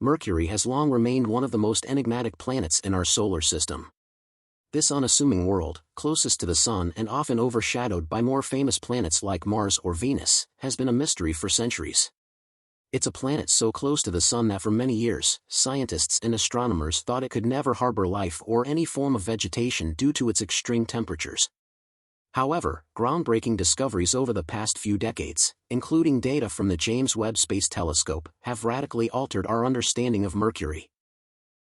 Mercury has long remained one of the most enigmatic planets in our solar system. This unassuming world, closest to the Sun and often overshadowed by more famous planets like Mars or Venus, has been a mystery for centuries. It's a planet so close to the Sun that for many years, scientists and astronomers thought it could never harbor life or any form of vegetation due to its extreme temperatures. However, groundbreaking discoveries over the past few decades, including data from the James Webb Space Telescope, have radically altered our understanding of Mercury.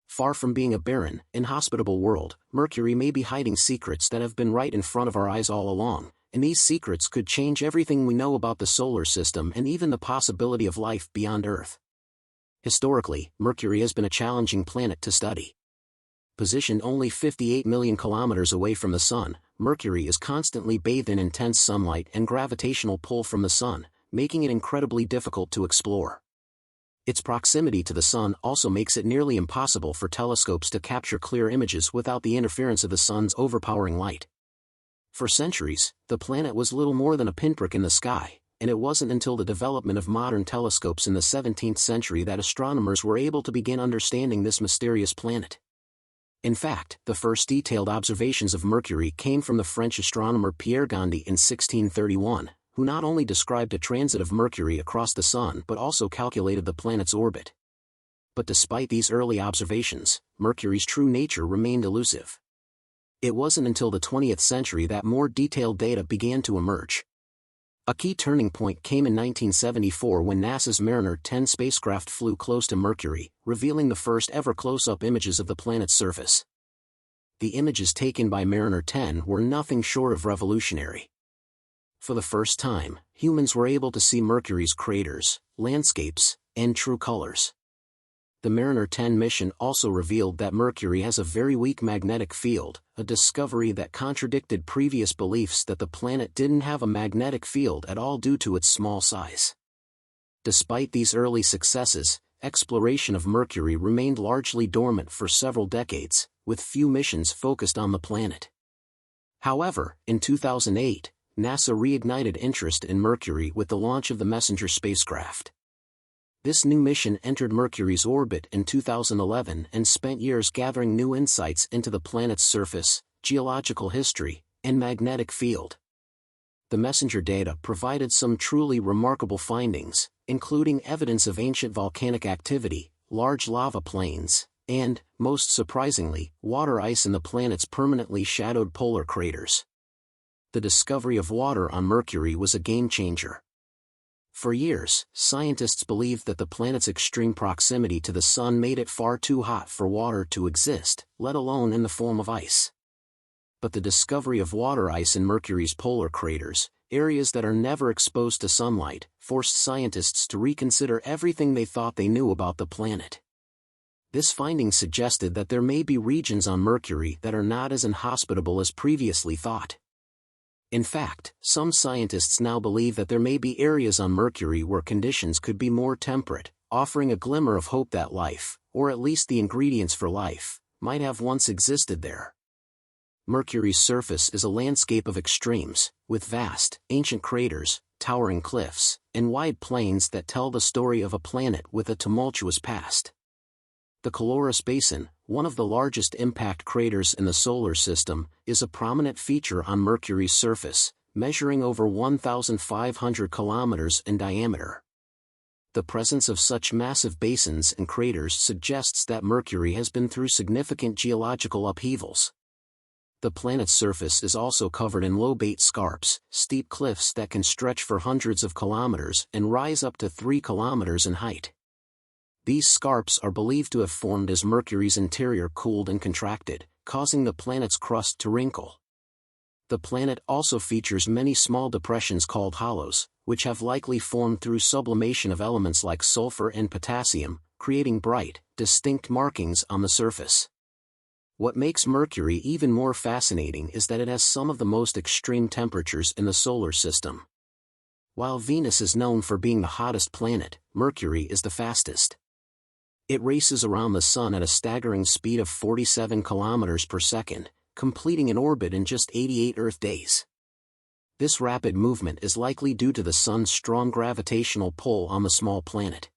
Far from being a barren, inhospitable world, Mercury may be hiding secrets that have been right in front of our eyes all along, and these secrets could change everything we know about the solar system and even the possibility of life beyond Earth. Historically, Mercury has been a challenging planet to study. Positioned only 58 million kilometers away from the Sun, Mercury is constantly bathed in intense sunlight and gravitational pull from the Sun, making it incredibly difficult to explore. Its proximity to the Sun also makes it nearly impossible for telescopes to capture clear images without the interference of the Sun's overpowering light. For centuries, the planet was little more than a pinprick in the sky, and it wasn't until the development of modern telescopes in the 17th century that astronomers were able to begin understanding this mysterious planet. In fact, the first detailed observations of Mercury came from the French astronomer Pierre Gandy in 1631, who not only described a transit of Mercury across the Sun but also calculated the planet's orbit. But despite these early observations, Mercury's true nature remained elusive. It wasn't until the 20th century that more detailed data began to emerge. A key turning point came in 1974 when NASA's Mariner 10 spacecraft flew close to Mercury, revealing the first ever close-up images of the planet's surface. The images taken by Mariner 10 were nothing short of revolutionary. For the first time, humans were able to see Mercury's craters, landscapes, and true colors. The Mariner 10 mission also revealed that Mercury has a very weak magnetic field, a discovery that contradicted previous beliefs that the planet didn't have a magnetic field at all due to its small size. Despite these early successes, exploration of Mercury remained largely dormant for several decades, with few missions focused on the planet. However, in 2008, NASA reignited interest in Mercury with the launch of the Messenger spacecraft. This new mission entered Mercury's orbit in 2011 and spent years gathering new insights into the planet's surface, geological history, and magnetic field. The Messenger data provided some truly remarkable findings, including evidence of ancient volcanic activity, large lava plains, and, most surprisingly, water ice in the planet's permanently shadowed polar craters. The discovery of water on Mercury was a game-changer. For years, scientists believed that the planet's extreme proximity to the Sun made it far too hot for water to exist, let alone in the form of ice. But the discovery of water ice in Mercury's polar craters, areas that are never exposed to sunlight, forced scientists to reconsider everything they thought they knew about the planet. This finding suggested that there may be regions on Mercury that are not as inhospitable as previously thought. In fact, some scientists now believe that there may be areas on Mercury where conditions could be more temperate, offering a glimmer of hope that life, or at least the ingredients for life, might have once existed there. Mercury's surface is a landscape of extremes, with vast, ancient craters, towering cliffs, and wide plains that tell the story of a planet with a tumultuous past. The Caloris Basin, one of the largest impact craters in the solar system, is a prominent feature on Mercury's surface, measuring over 1,500 kilometers in diameter. The presence of such massive basins and craters suggests that Mercury has been through significant geological upheavals. The planet's surface is also covered in lobate scarps, steep cliffs that can stretch for hundreds of kilometers and rise up to 3 kilometers in height. These scarps are believed to have formed as Mercury's interior cooled and contracted, causing the planet's crust to wrinkle. The planet also features many small depressions called hollows, which have likely formed through sublimation of elements like sulfur and potassium, creating bright, distinct markings on the surface. What makes Mercury even more fascinating is that it has some of the most extreme temperatures in the solar system. While Venus is known for being the hottest planet, Mercury is the fastest. It races around the Sun at a staggering speed of 47 kilometers per second, completing an orbit in just 88 Earth days. This rapid movement is likely due to the Sun's strong gravitational pull on the small planet.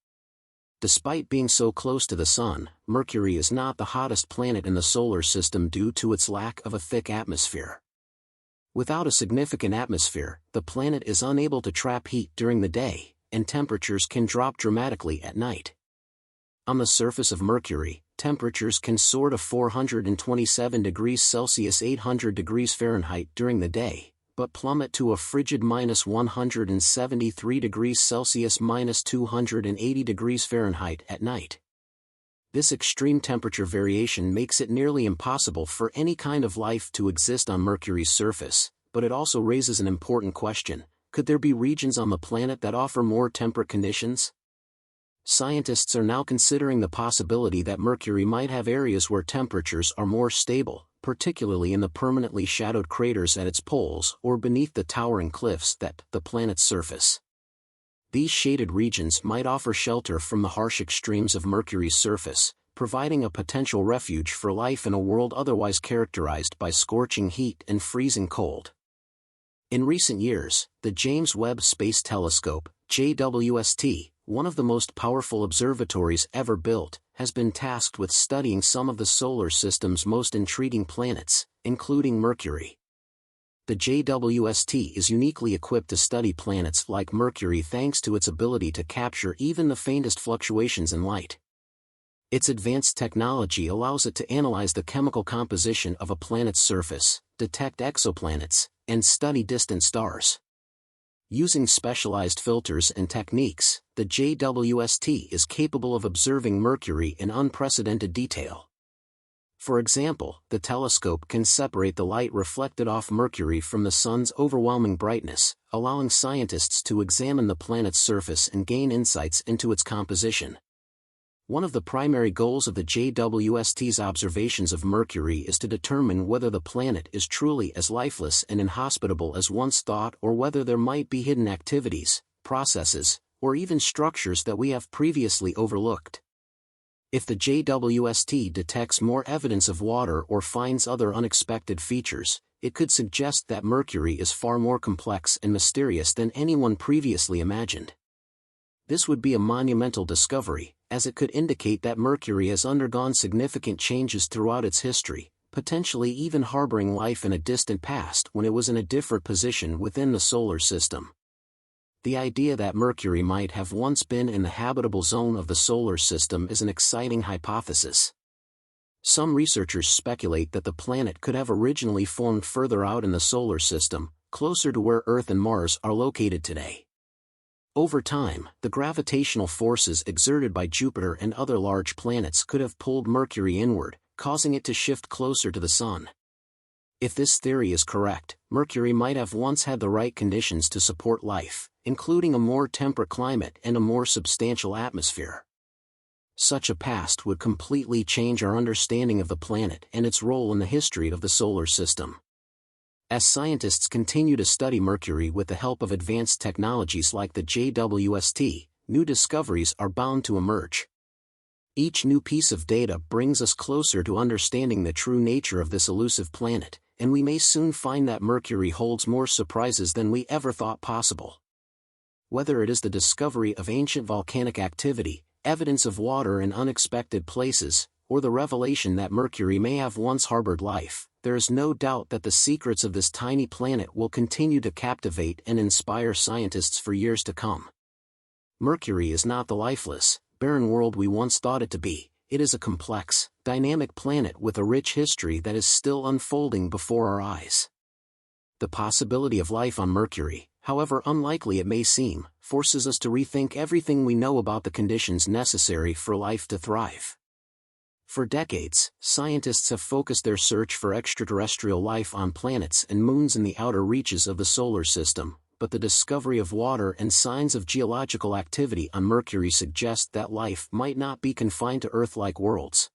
Despite being so close to the Sun, Mercury is not the hottest planet in the solar system due to its lack of a thick atmosphere. Without a significant atmosphere, the planet is unable to trap heat during the day, and temperatures can drop dramatically at night. On the surface of Mercury, temperatures can soar to 427 degrees Celsius (800 degrees Fahrenheit) during the day, but plummet to a frigid -173 degrees Celsius (-280 degrees Fahrenheit) at night. This extreme temperature variation makes it nearly impossible for any kind of life to exist on Mercury's surface, but it also raises an important question: could there be regions on the planet that offer more temperate conditions? Scientists are now considering the possibility that Mercury might have areas where temperatures are more stable, particularly in the permanently shadowed craters at its poles or beneath the towering cliffs that the planet's surface. These shaded regions might offer shelter from the harsh extremes of Mercury's surface, providing a potential refuge for life in a world otherwise characterized by scorching heat and freezing cold. In recent years, the James Webb Space Telescope, JWST, one of the most powerful observatories ever built, has been tasked with studying some of the solar system's most intriguing planets, including Mercury. The JWST is uniquely equipped to study planets like Mercury thanks to its ability to capture even the faintest fluctuations in light. Its advanced technology allows it to analyze the chemical composition of a planet's surface, detect exoplanets, and study distant stars. Using specialized filters and techniques, the JWST is capable of observing Mercury in unprecedented detail. For example, the telescope can separate the light reflected off Mercury from the Sun's overwhelming brightness, allowing scientists to examine the planet's surface and gain insights into its composition. One of the primary goals of the JWST's observations of Mercury is to determine whether the planet is truly as lifeless and inhospitable as once thought, or whether there might be hidden activities, processes, or even structures that we have previously overlooked. If the JWST detects more evidence of water or finds other unexpected features, it could suggest that Mercury is far more complex and mysterious than anyone previously imagined. This would be a monumental discovery, as it could indicate that Mercury has undergone significant changes throughout its history, potentially even harboring life in a distant past when it was in a different position within the solar system. The idea that Mercury might have once been in the habitable zone of the solar system is an exciting hypothesis. Some researchers speculate that the planet could have originally formed further out in the solar system, closer to where Earth and Mars are located today. Over time, the gravitational forces exerted by Jupiter and other large planets could have pulled Mercury inward, causing it to shift closer to the Sun. If this theory is correct, Mercury might have once had the right conditions to support life, including a more temperate climate and a more substantial atmosphere. Such a past would completely change our understanding of the planet and its role in the history of the solar system. As scientists continue to study Mercury with the help of advanced technologies like the JWST, new discoveries are bound to emerge. Each new piece of data brings us closer to understanding the true nature of this elusive planet, and we may soon find that Mercury holds more surprises than we ever thought possible. Whether it is the discovery of ancient volcanic activity, evidence of water in unexpected places, or the revelation that Mercury may have once harbored life, there is no doubt that the secrets of this tiny planet will continue to captivate and inspire scientists for years to come. Mercury is not the lifeless, barren world we once thought it to be. It is a complex, dynamic planet with a rich history that is still unfolding before our eyes. The possibility of life on Mercury, however unlikely it may seem, forces us to rethink everything we know about the conditions necessary for life to thrive. For decades, scientists have focused their search for extraterrestrial life on planets and moons in the outer reaches of the solar system, but the discovery of water and signs of geological activity on Mercury suggest that life might not be confined to Earth-like worlds.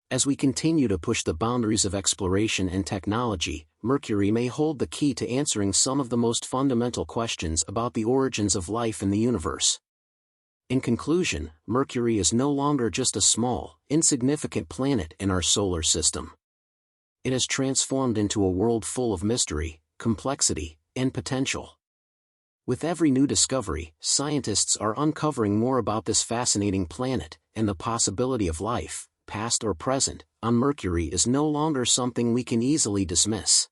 As we continue to push the boundaries of exploration and technology, Mercury may hold the key to answering some of the most fundamental questions about the origins of life in the universe. In conclusion, Mercury is no longer just a small, insignificant planet in our solar system. It has transformed into a world full of mystery, complexity, and potential. With every new discovery, scientists are uncovering more about this fascinating planet, and the possibility of life, past or present, on Mercury is no longer something we can easily dismiss.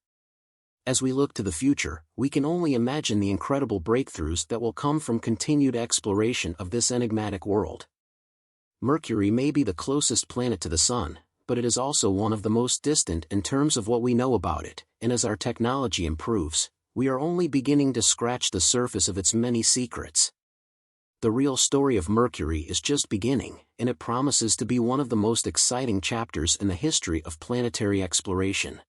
As we look to the future, we can only imagine the incredible breakthroughs that will come from continued exploration of this enigmatic world. Mercury may be the closest planet to the Sun, but it is also one of the most distant in terms of what we know about it, and as our technology improves, we are only beginning to scratch the surface of its many secrets. The real story of Mercury is just beginning, and it promises to be one of the most exciting chapters in the history of planetary exploration.